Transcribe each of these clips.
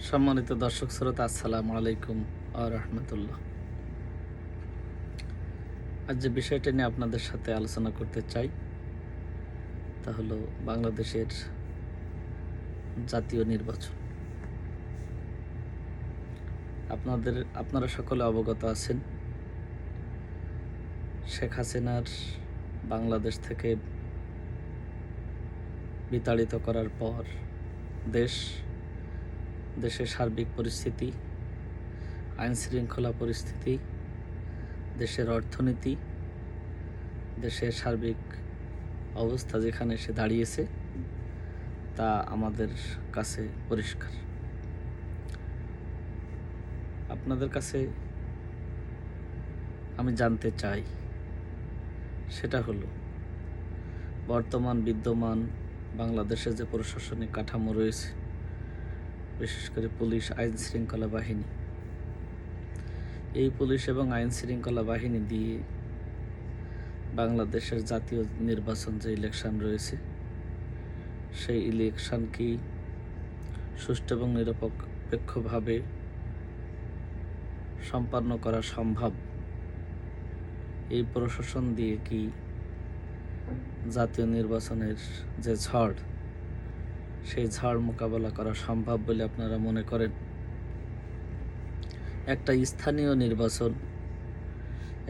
সম্মানিত দর্শক শ্রোতা, আসসালামু আলাইকুম ওয়া রাহমাতুল্লাহ। আজ যে বিষয়টা নিয়ে আপনাদের সাথে আলোচনা করতে চাই তা হলো বাংলাদেশের জাতীয় নির্বাচন। আপনারা সকলে অবগত আছেন, শেখ হাসিনার বাংলাদেশ থেকে বিতাড়িত করার পর দেশের সার্বিক পরিস্থিতি, আইন শৃঙ্খলা পরিস্থিতি, দেশের অর্থনীতি, দেশের সার্বিক অবস্থা যেখানে এসে দাঁড়িয়েছে তা আমাদের কাছে পরিষ্কার। আপনাদের কাছে আমি জানতে চাই, সেটা হলো বর্তমান বিদ্যমান বাংলাদেশে যে প্রশাসনিক কাঠামো রয়েছে, বিশেষ করে পুলিশ, আইন শৃঙ্খলা বাহিনী, এই পুলিশ এবং আইন শৃঙ্খলা বাহিনী দিয়ে বাংলাদেশের জাতীয় নির্বাচন যে ইলেকশন রয়েছে, সেই ইলেকশন কি সুষ্ঠু এবং নিরপেক্ষভাবে সম্পন্ন করা সম্ভব? এই প্রশাসন দিয়ে কি জাতীয় নির্বাচনের যে ঝড়, সেই ঝড় মোকাবেলা করা সম্ভব বলে আপনারা মনে করেন? একটা স্থানীয় নির্বাচন,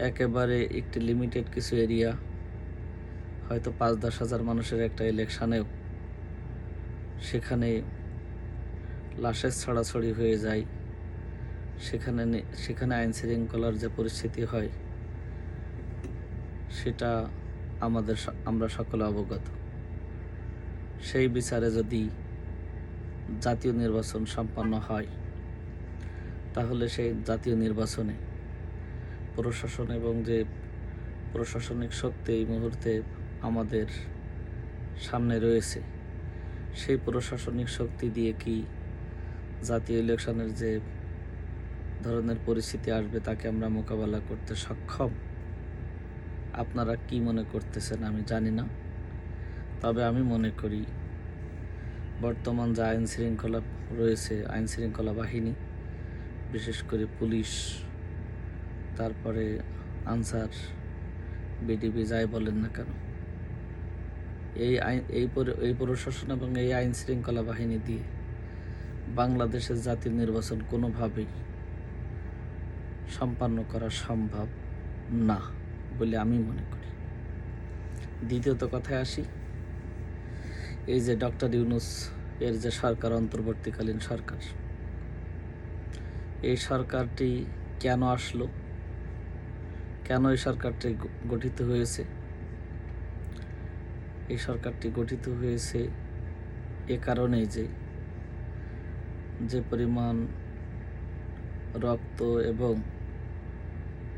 একেবারে একটি লিমিটেড কিছু এরিয়া, হয়তো 5-10 হাজার মানুষের একটা ইলেকশানেও সেখানে লাশের ছড়াছড়ি হয়ে যায়, সেখানে আইন শৃঙ্খলার যে পরিস্থিতি হয় সেটা আমরা সকলে অবগত। সেই বিচারে যদি জাতীয় নির্বাচন সম্পন্ন হয়, তাহলে সেই জাতীয় নির্বাচনে প্রশাসন এবং যে প্রশাসনিক শক্তি এই মুহূর্তে আমাদের সামনে রয়েছে, সেই প্রশাসনিক শক্তি দিয়ে কি জাতীয় ইলেকশনের যে ধরনের পরিস্থিতি আসবে তাকে আমরা মোকাবেলা করতে সক্ষম? আপনারা কি মনে করতেছেন আমি জানি না, তবে আমি মনে করি বর্তমান যে আইন শৃঙ্খলা রয়েছে, আইন শৃঙ্খলা বাহিনী, বিশেষ করে পুলিশ, তারপরে আনসার, বিডিবি, যাই বলেন না কেন, এই প্রশাসন এবং এই আইন শৃঙ্খলা বাহিনী দিয়ে বাংলাদেশের জাতীয় নির্বাচন কোনোভাবেই সম্পন্ন করা সম্ভব না বলে আমি মনে করি। দ্বিতীয়ত কথায় আসি, এই যে ডক্টর ইউনূস এর যে সরকার, অন্তর্বর্তীকালীন সরকার, এই সরকারটি কেন আসলো, কেন এই সরকারটি গঠিত হয়েছে? এই সরকারটি গঠিত হয়েছে এ কারণেই যে পরিমাণ রক্ত এবং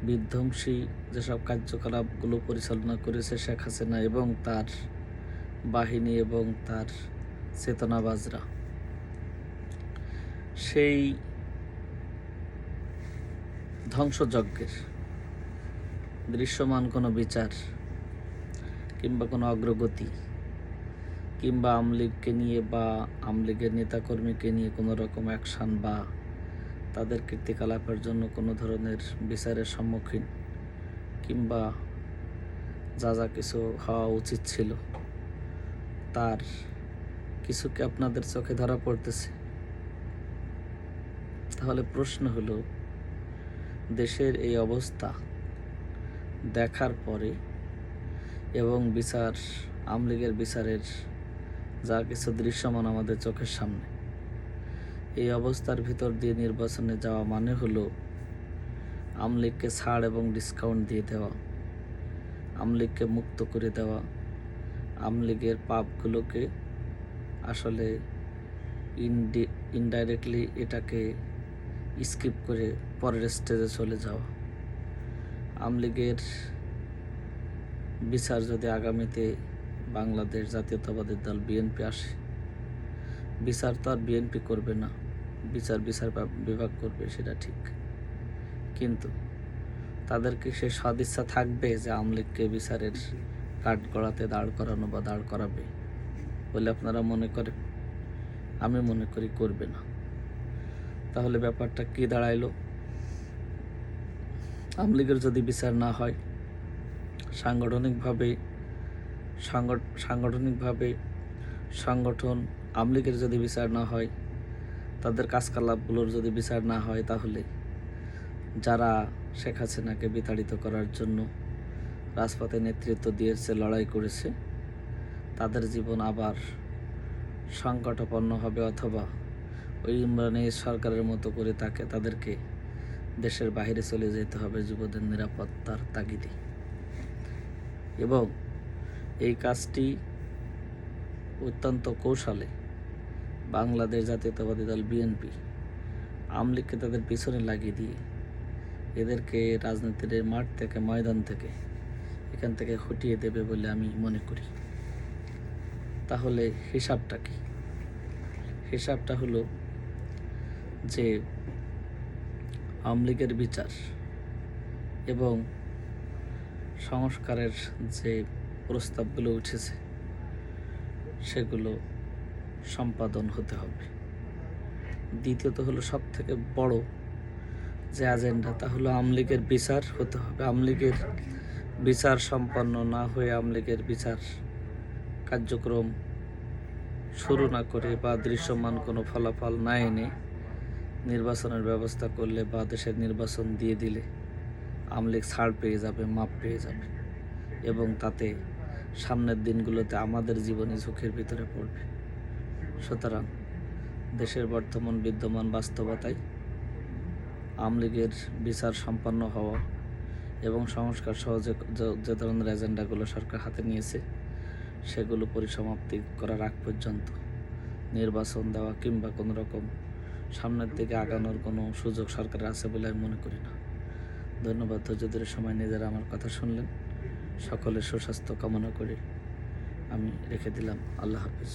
বিধ্বংসী যেসব কার্যকলাপগুলো পরিচালনা করেছে শেখ হাসিনা এবং তার বাহিনী এবং তার চেতনাবাজরা, সেই ধ্বংসযজ্ঞের দৃশ্যমান কোনো বিচার কিংবা কোনো অগ্রগতি, কিংবা আমলীগকে নিয়ে বা আমলীগের নেতাকর্মীকে নিয়ে কোনো রকম অ্যাকশান বা তাদের কীর্তিকলাপের জন্য কোনো ধরনের বিচারের সম্মুখীন, কিংবা যা যা কিছু হওয়া উচিত ছিল তার কিছু কি আপনাদের চোখে ধরা পড়তেছে? তাহলে প্রশ্ন হলো, দেশের এই অবস্থা দেখার পরে এবং আমলীগের বিচারের যা কিছু দৃশ্যমান আমাদের চোখের সামনে, এই অবস্থার ভিতর দিয়ে নির্বাচনে যাওয়া মানে হলো আমলীগকে ছাড় এবং ডিসকাউন্ট দিয়ে দেওয়া, আমলীগকে মুক্ত করে দেওয়া, আমলীগের পাপগুলোকে আসলে ইনডাইরেক্টলি এটাকে স্কিপ করে পরের স্টেজে চলে যাওয়া। আমলীগের বিচার যদি আগামীতে বাংলাদেশ জাতীয়তাবাদী দল বিএনপি আসে, বিচার তো আর বিএনপি করবে না, বিচার বিভাগ করবে, সেটা ঠিক, কিন্তু তাদের কি সে সদিচ্ছা থাকবে যে আমলীগকে বিচারের কাঠগড়াতে দাঁড় করানো বা দাঁড় করাবে বলে আপনারা মনে করেন? আমি মনে করি করবে না। তাহলে ব্যাপারটা কি দাঁড়াইলো? আওয়ামী লীগের যদি বিচার না হয়, সাংগঠনিকভাবে সংগঠন আওয়ামী লীগের যদি বিচার না হয়, তাদের কাজকলাপগুলোর যদি বিচার না হয়, তাহলে যারা শেখ হাসিনাকে বিতাড়িত করার জন্য রাজপথে নেতৃত্ব দিয়েছে, লড়াই করেছে, তাদের জীবন আবার সংকটাপন্ন হবে, অথবা ওই ইমরানের সরকারের মতো করে তাদেরকে দেশের বাইরে চলে যেতে হবে যুবদের নিরাপত্তার তাগিদে। এবং এই কাজটি অত্যন্ত কৌশলে বাংলাদেশ জাতীয়তাবাদী দল বিএনপি আওয়ামী লীগকে তাদের পিছনে লাগিয়ে দিয়ে এদেরকে রাজনীতির মাঠ থেকে, ময়দান থেকে, এখান থেকে হটিয়ে দেবে বলে আমি মনে করি। তাহলে হিসাবটা কি? হিসাবটা হলো যে আওয়ামী লীগের বিচার এবং সংস্কারের যে প্রস্তাবগুলো উঠেছে সেগুলো সম্পাদন হতে হবে। দ্বিতীয়ত হলো সব থেকে বড় যে এজেন্ডা, তা হলো আওয়ামী লীগের বিচার হতে হবে। আওয়ামী লীগের বিচার সম্পন্ন না হয়ে, আওয়ামী লীগের বিচার কার্যক্রম শুরু না করে বা দৃশ্যমান কোনো ফলাফল না এনে নির্বাচনের ব্যবস্থা করলে বা দেশের নির্বাচন দিয়ে দিলে আওয়ামী লীগ ছাড় পেয়ে যাবে, মাপ পেয়ে যাবে, এবং তাতে সামনের দিনগুলোতে আমাদের জীবনে ঝুঁকির ভিতরে পড়বে। সুতরাং দেশের বর্তমান বিদ্যমান বাস্তবতায় আওয়ামী লীগের বিচার সম্পন্ন হওয়া এবং সংস্কার সহ যে ধরনের এজেন্ডাগুলো সরকার হাতে নিয়েছে সেগুলো পরিসমাপ্তি করার আগ পর্যন্ত নির্বাচন দেওয়া কিংবা কোনো রকম সামনের দিকে আগানোর কোনো সুযোগ সরকারের আছে বলে আমি মনে করি না। ধন্যবাদ ধৈর্য ধরে সময় নিয়ে যারা আমার কথা শুনলেন। সকলের সুস্বাস্থ্য কামনা করে আমি রেখে দিলাম। আল্লাহ হাফিজ।